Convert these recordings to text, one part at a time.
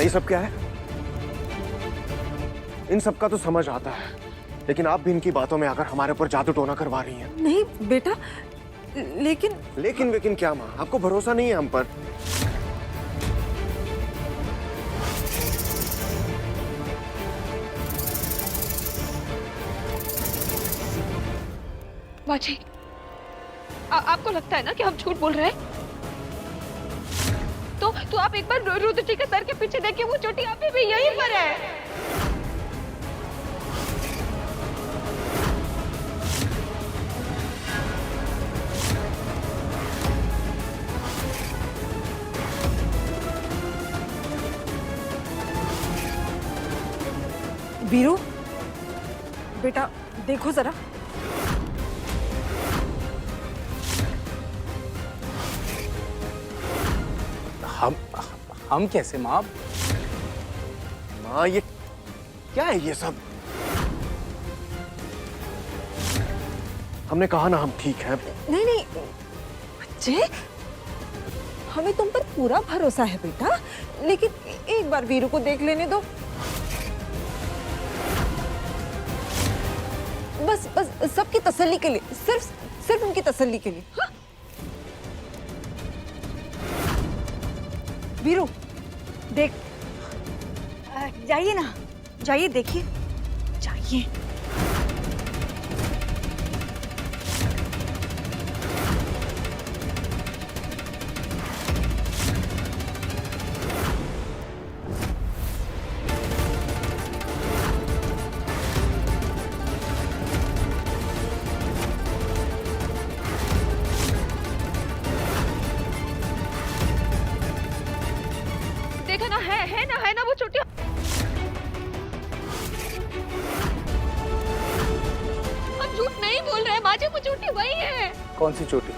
ये सब क्या है? इन सब का तो समझ आता है, लेकिन आप भी इनकी बातों में आकर हमारे ऊपर जादू टोना करवा रही हैं। नहीं बेटा, लेकिन क्या माँ, आपको भरोसा नहीं है हम पर? माँ जी, आपको लगता है ना कि हम झूठ बोल रहे हैं? तो आप एक बार रुद्र जी के सर के पीछे देखिए, वो चोटी अभी भी यहीं पर है। वीरू, बेटा देखो जरा। हम कैसे माँ? माँ ये क्या है ये सब? हमने कहा ना हम ठीक हैं। नहीं बच्चे, हमें तुम पर पूरा भरोसा है बेटा, लेकिन एक बार वीरू को देख लेने दो। बस सबकी तसल्ली के लिए, सिर्फ उनकी तसल्ली के लिए। हाँ? वीरू देख, जाइए ना, जाइए देखिए, जाइए। देखा ना, है ना वो चोटी। हम झूठ नहीं बोल रहे हैं माँ जी, वो चोटी वही है। कौन सी चोटी?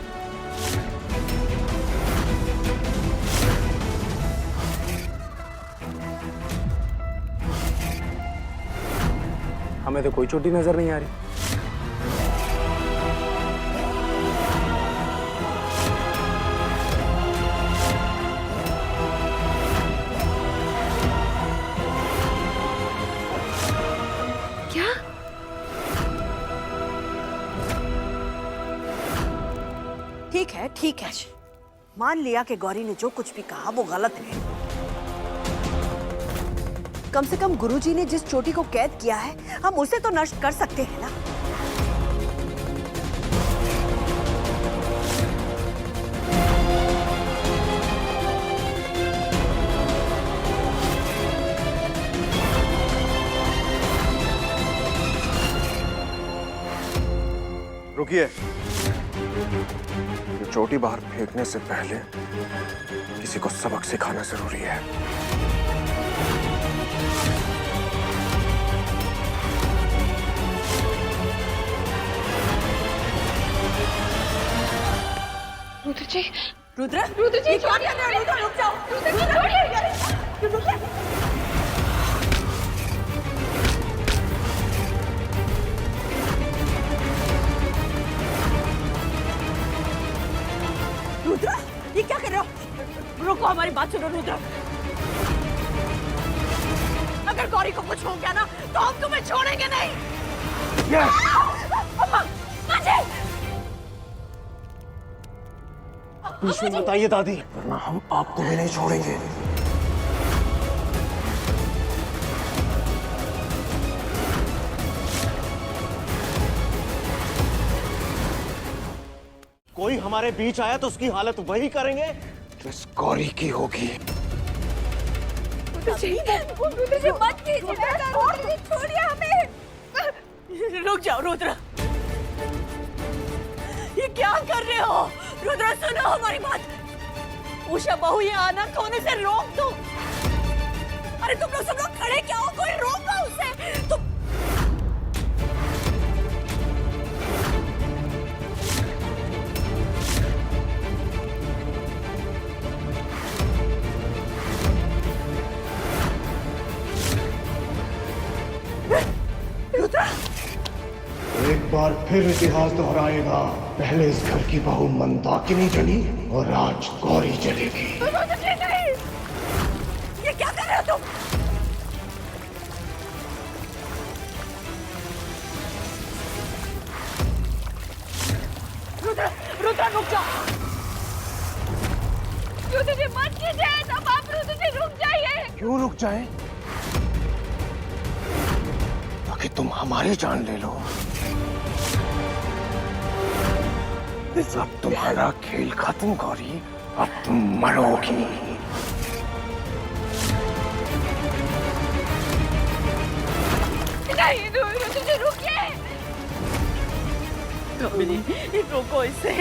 हमें तो कोई चोटी नजर नहीं आ रही। ठीक है, मान लिया कि गौरी ने जो कुछ भी कहा वो गलत है। कम से कम गुरुजी ने जिस चोटी को कैद किया है, हम उसे तो नष्ट कर सकते हैं ना। रुकिए, चोटी बाहर फेंकने से पहले किसी को सबक सिखाना जरूरी है। रुद्र जी, रुद्र जी क्या कर रहे हो? रुद्र रुक जाओ। रुद्र जी छोड़िए। रुद्र ये क्या कर रहे हो? रुको, हमारी बात सुनो रुद्र। अगर गौरी को कुछ हो गया ना तो हम तुम्हें छोड़ेंगे नहीं। विष्णु बताइए दादी, वरना हम आपको भी नहीं छोड़ेंगे। कोई हमारे बीच आया तो उसकी हालत वही करेंगे जो इस गौरी की होगी। रुद्र जी मत कीजिए, छोड़िए हमें। रुक जाओ रुद्र, ये क्या कर रहे हो? रुद्र सुनो हमारी बात। उषा बहू ये अनर्थ होने से रोक दो। अरे तुम लोग सब लोग खड़े क्या हो? कोई रोका उसे। तुम एक बार फिर इतिहास दोहराएगा। पहले इस घर की बहू मंदाकिनी जली और आज गौरी जलेगी। नहीं, ये क्या कर रहे हो तुम? क्यों रुक जाए? ताकि तुम हमारी जान ले लो। अब तुम्हारा खेल खत्म गौरी, अब तुम मरोगी। नहीं रुद्र रुकिए। कभी रोको इसे।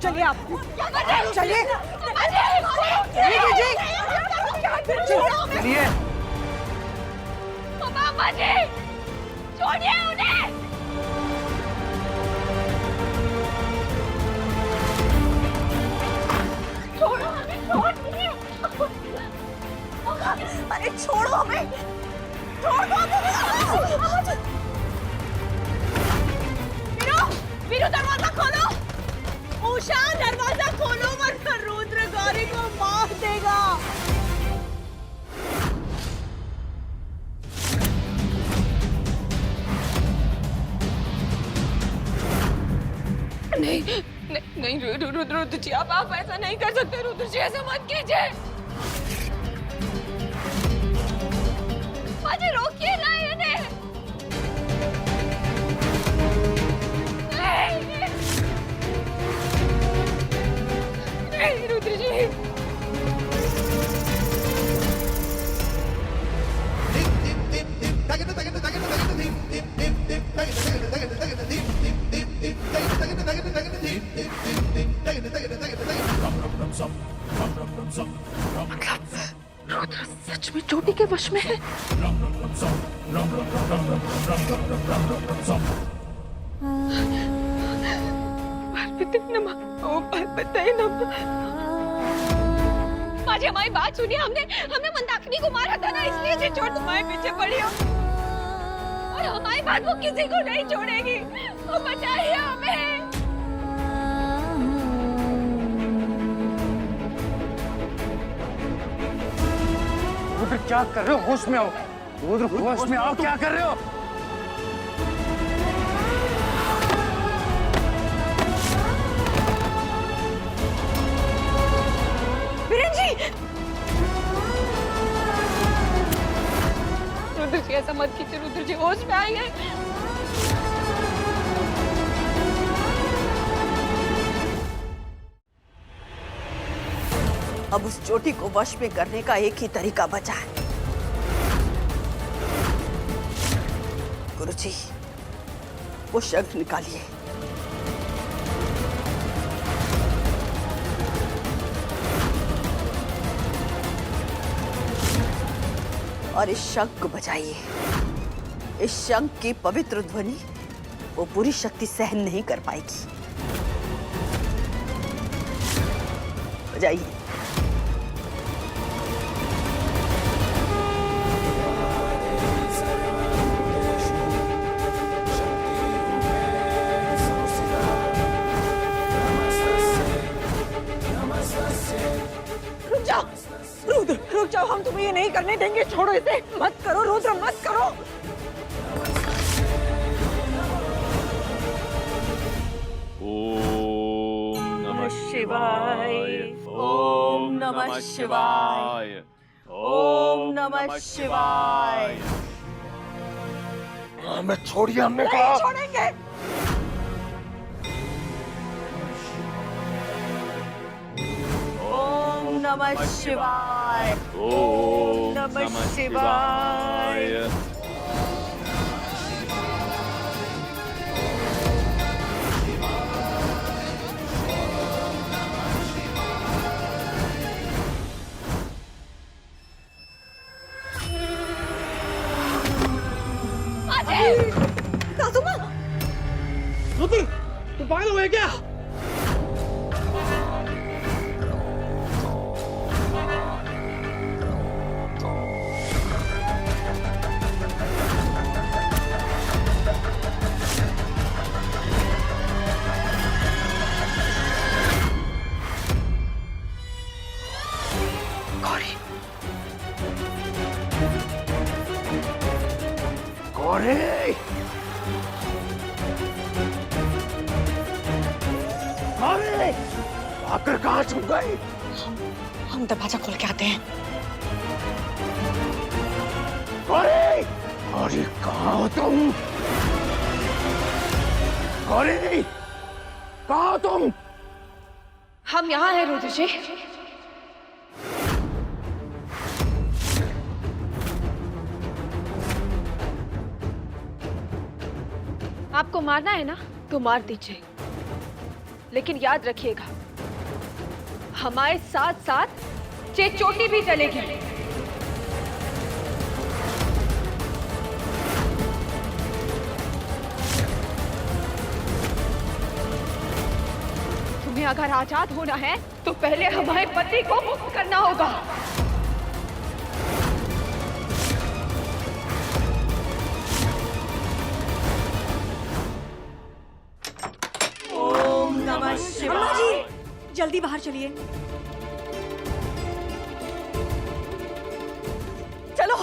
चलिए आप, चलिए चलिए। पापा जी छोड़िए उन्हें। छोड़ो हमें, छोड़िए। अरे छोड़ो हमें, छोड़ दो हमें। वीरू दरवाजा खोलो। उषा दरवाजा खोलो वरना रुद्र गौरी को मार देगा। नहीं नहीं रुद्र जी, आप ऐसा नहीं कर सकते। रुद्र जी ऐसा मत कीजिए। मुझे रोकिए ना इन्हें। नहीं रुद्र जी। रुद्र सच में चोटी के वश में है। आज हमारी बात सुनिए। हमने मंदाकिनी को मारा था ना, इसलिए ये चोट तुम्हारे पीछे पड़ी हो। और हमारी बात वो किसी को नहीं छोड़ेगी। वो बचाइए हमें। रुद्र क्या कर रहे हो? होश में आओ। रुद्र होश में आओ, क्या कर रहे हो? वीरेन जी, रुद्र जी ऐसा मत कीजिए। रुद्र जी होश में आइए। अब उस चोटी को वश में करने का एक ही तरीका बचा है। गुरुजी, वो शंख निकालिए। और इस शंख को बजाइए। इस शंख की पवित्र ध्वनि वो पूरी शक्ति सहन नहीं कर पाएगी। बजाइए। रुक जाओ, हम तुम्हें ये नहीं करने देंगे। छोड़ो इसे, मत करो रुद्र, मत करो। ओम नमः शिवाय, ओम नमः शिवाय, ओम नमः शिवाय। हमें छोड़िए, हमने नहीं कहा। छोड़ेंगे। ओम नमः शिवाय, ओम नमः शिवाय। सासुमा, रुद्र, तू पागल हो गया क्या? गौरी, अरे आकर कहाँ छुप गई? हम दरवाजा खोल के आते हैं। अरे अरे कहाँ हो तुम? अरे कहाँ हो तुम? हम यहाँ हैं रुद्र जी। आपको मारना है ना तो मार दीजिए, लेकिन याद रखिएगा हमारे साथ साथ चोटी भी चलेगी। तुम्हें अगर आजाद होना है तो पहले हमारे पति को मुक्त करना होगा। अम्मा जी जल्दी बाहर चलिए। चलो।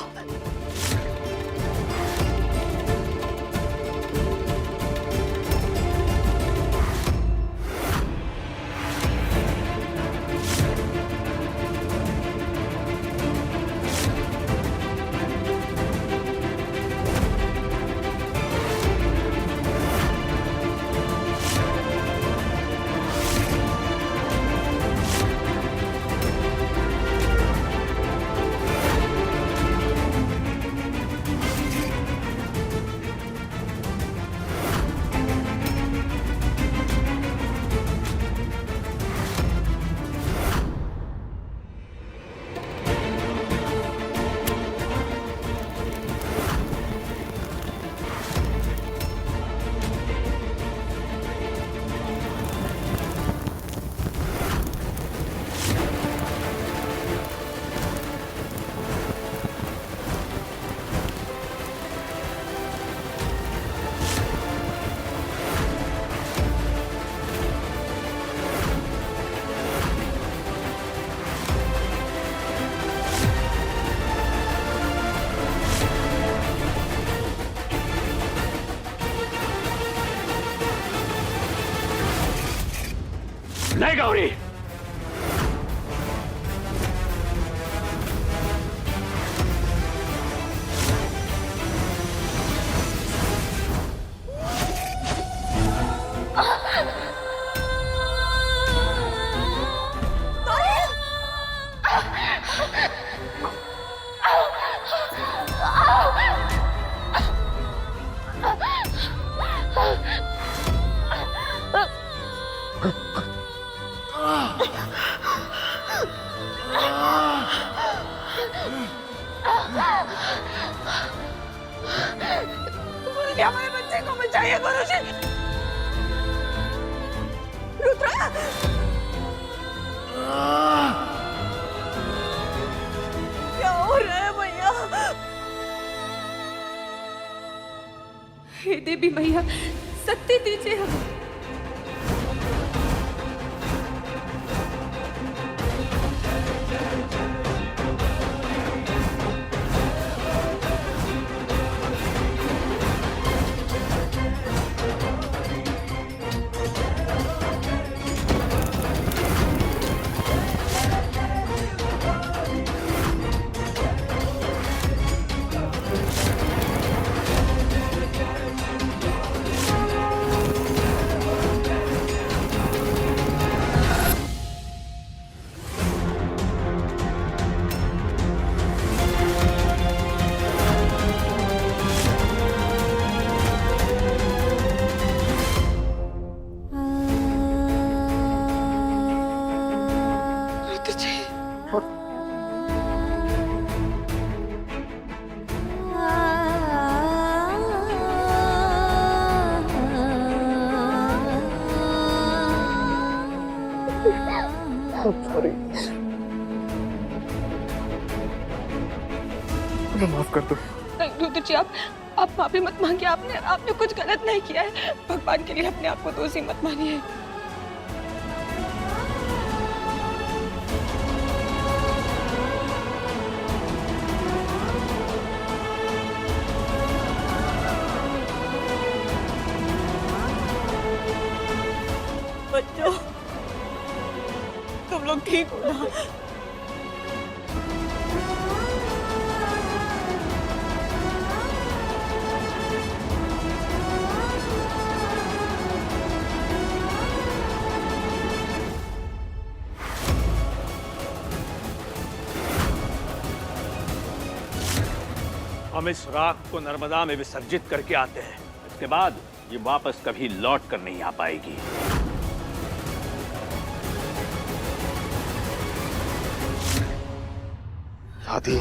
नहीं गौरी, हमारे बच्चे को बचाइए गुरुजी। रुद्रा क्या हो रहा है भैया? हे देवी मैया शक्ति दीजिए हमें। सॉरी, मुझे माफ कर दो। रुद्र जी आप माफी मत मांगिए। आपने कुछ गलत नहीं किया है। भगवान के लिए अपने आप को दोषी मत मानिए। बच्चों, तुम लोग ठीक हो ना? हम इस राख को नर्मदा में विसर्जित करके आते हैं। इसके बाद ये वापस कभी लौट कर नहीं आ पाएगी। दादी,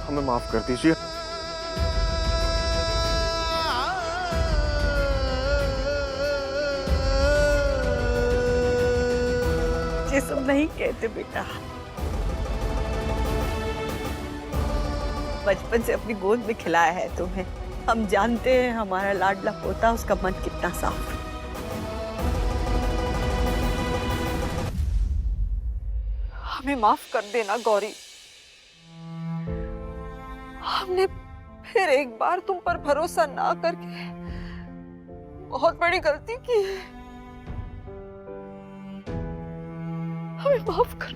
हमें माफ कर दीजिए। ये सब नहीं कहते बेटा। बचपन से अपनी गोद में खिलाया है तुम्हें। हम जानते हैं हमारा लाडला पोता, उसका मन कितना साफ है। हमें माफ कर देना गौरी। हमने फिर एक बार तुम पर भरोसा ना करके बहुत बड़ी गलती की है। हमें माफ कर।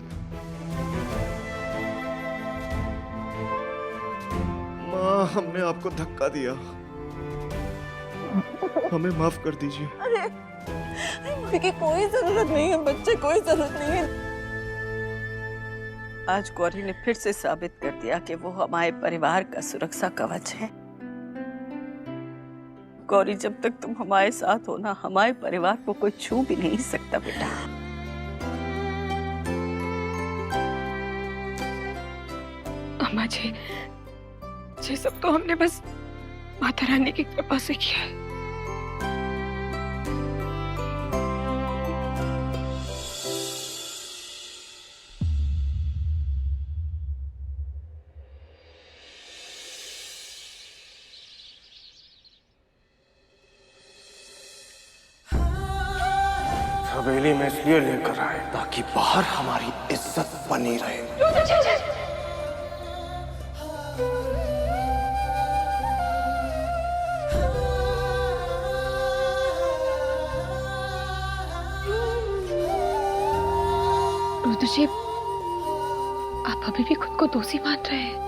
माँ, हमने आपको धक्का दिया, हमें माफ कर दीजिए। अरे माफी की कोई जरूरत नहीं है बच्चे, कोई जरूरत नहीं है। आज गौरी ने फिर से साबित कर दिया कि वो हमारे परिवार का सुरक्षा कवच है। गौरी, जब तक तुम हमारे साथ हो ना, हमारे परिवार को कोई छू भी नहीं सकता बेटा। अम्मा जी, ये सब तो हमने बस माता रानी की कृपा से किया है। हवेली में इसलिए लेकर आए ताकि बाहर हमारी इज्जत बनी रहे। रुद्र जी, आप अभी भी खुद को दोषी मान रहे हैं।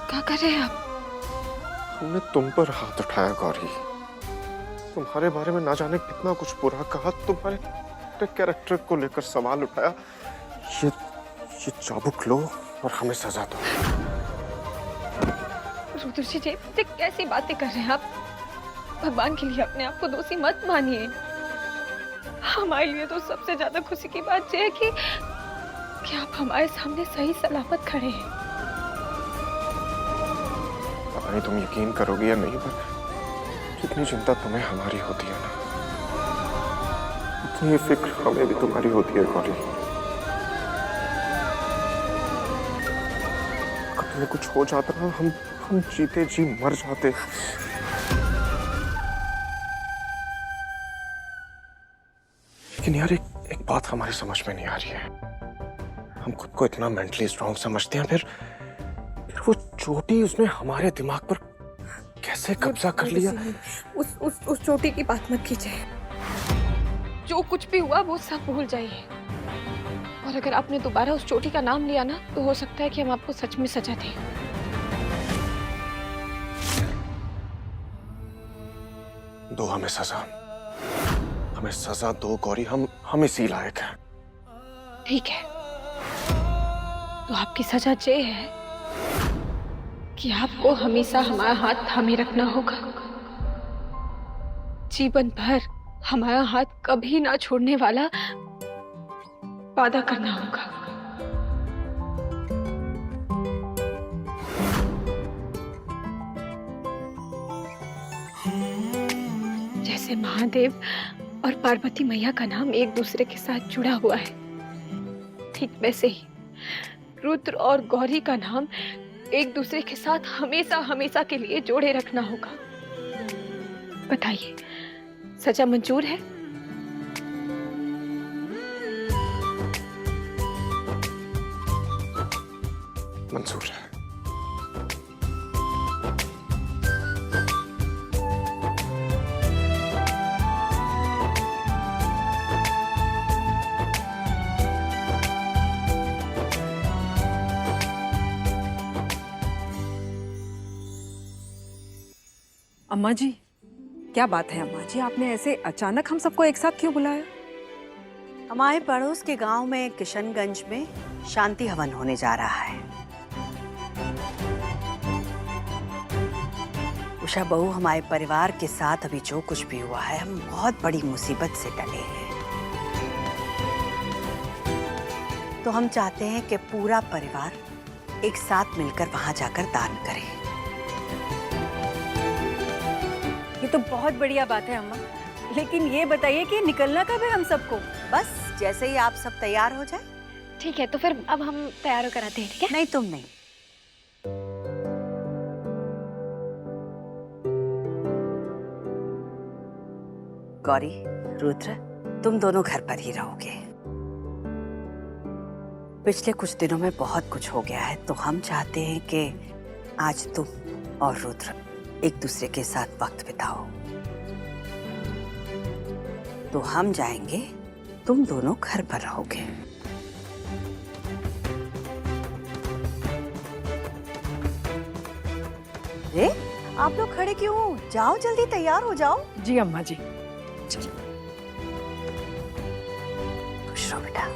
क्या कर रहे हैं आप? हमने तुम पर हाथ उठाया गौरी, तुम्हारे बारे में ना जाने कितना कुछ बुरा कहा, तुम्हारे कैरेक्टर को लेकर सवाल उठाया। ये चाबुक लो और हमें सजा दो। रुद्र जी, कैसी बातें कर रहे हैं आप? भगवान के लिए अपने आप को दोषी मत मानिए। हमारे लिए तो सबसे ज्यादा खुशी की बात यह है कि आप हमारे सामने सही सलामत खड़े हैं। पता नहीं तुम यकीन करोगे या नहीं, पर जितनी चिंता तुम्हें हमारी होती है ना, उतनी फिक्र हमें भी तुम्हारी होती है गौरी। कभी कुछ हो जाता ना, हम जीते जी मर जाते। लेकिन यार, एक बात हमारी समझ में नहीं आ रही है। हम खुद को इतना मेंटली स्ट्रांग समझते हैं, फिर वो चोटी उसने हमारे दिमाग पर कैसे कब्जा कर लिया? उस चोटी की बात मत कीजिए। जो कुछ भी हुआ वो सब भूल जाइए। और अगर आपने दोबारा उस चोटी का नाम लिया ना, तो हो सकता है कि हम आपको सच में सजा दें। दो हमें सजा, हमें सजा दो गौरी। हम इसी लायक हैं। ठीक है, तो आपकी सजा ये है कि आपको हमेशा हमारा हाथ थामे रखना होगा। जीवन भर हमारा हाथ कभी ना छोड़ने वाला वादा करना होगा। जैसे महादेव और पार्वती मैया का नाम एक दूसरे के साथ जुड़ा हुआ है, ठीक वैसे ही रुद्र और गौरी का नाम एक दूसरे के साथ हमेशा हमेशा के लिए जोड़े रखना होगा। बताइए, सजा मंजूर है? मंजूर है। अम्मा जी, क्या बात है अम्मा जी, आपने ऐसे अचानक हम सबको एक साथ क्यों बुलाया? हमारे पड़ोस के गांव में किशनगंज में शांति हवन होने जा रहा है। उषा बहू, हमारे परिवार के साथ अभी जो कुछ भी हुआ है, हम बहुत बड़ी मुसीबत से टले हैं। तो हम चाहते हैं कि पूरा परिवार एक साथ मिलकर वहां जाकर दान करे। ये तो बहुत बढ़िया बात है अम्मा, लेकिन ये बताइए कि निकलना कब है हम सबको? बस जैसे ही आप सब तैयार हो जाए। ठीक है, तो फिर अब हम तैयार होकर आते हैं, ठीक है? नहीं, तुम नहीं। गौरी, रुद्र, तुम दोनों घर पर ही रहोगे। पिछले कुछ दिनों में बहुत कुछ हो गया है, तो हम चाहते हैं कि आज तुम और रुद्र एक दूसरे के साथ वक्त बिताओ। तो हम जाएंगे, तुम दोनों घर पर रहोगे। अरे, आप लोग खड़े क्यों हो? जाओ, जल्दी तैयार हो जाओ। जी अम्मा जी। खुश रहो बेटा।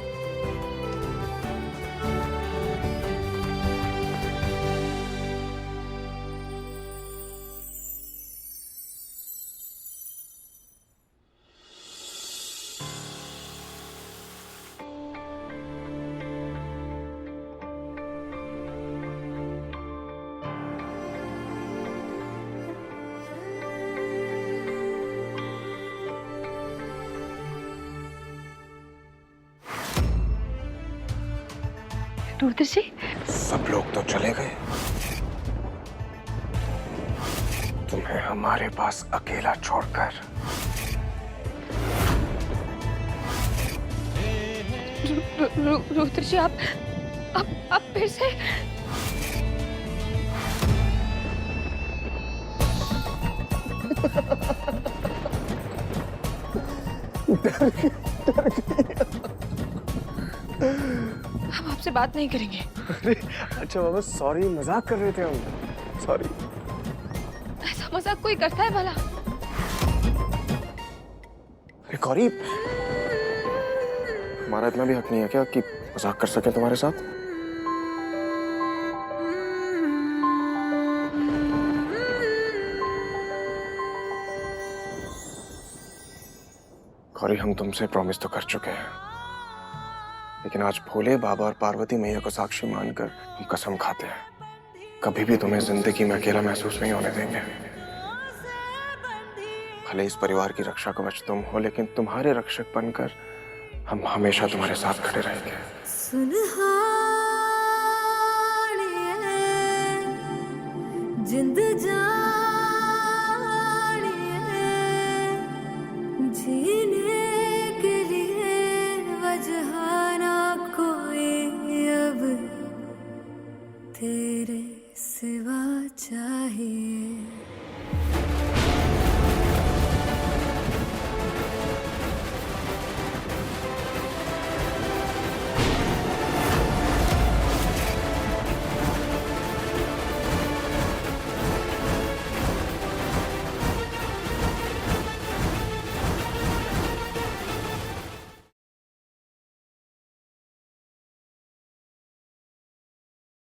रुद्र जी, सब लोग तो चले गए, तुम्हें हमारे पास अकेला छोड़कर। रुद्र जी, आप फिर से? हम आपसे बात नहीं करेंगे। अरे अच्छा मामा, सॉरी, मजाक कर रहे थे हम। सॉरी। ऐसा मजाक कोई करता है भला? अरे गौरी, हमारा इतना भी हक नहीं है क्या कि मजाक कर सके तुम्हारे साथ? गौरी, हम तुमसे प्रॉमिस तो कर चुके हैं, लेकिन आज भोले बाबा और पार्वती मैया को साक्षी मानकर हम कसम खाते हैं, कभी भी तुम्हें जिंदगी में अकेला महसूस नहीं होने देंगे। भले इस परिवार की रक्षा कवच तुम हो, लेकिन तुम्हारे रक्षक बनकर हम हमेशा तुम्हारे साथ खड़े रहेंगे। जिंद जीने के लिए वजह ना कोई अब तेरे सिवा चाहिए।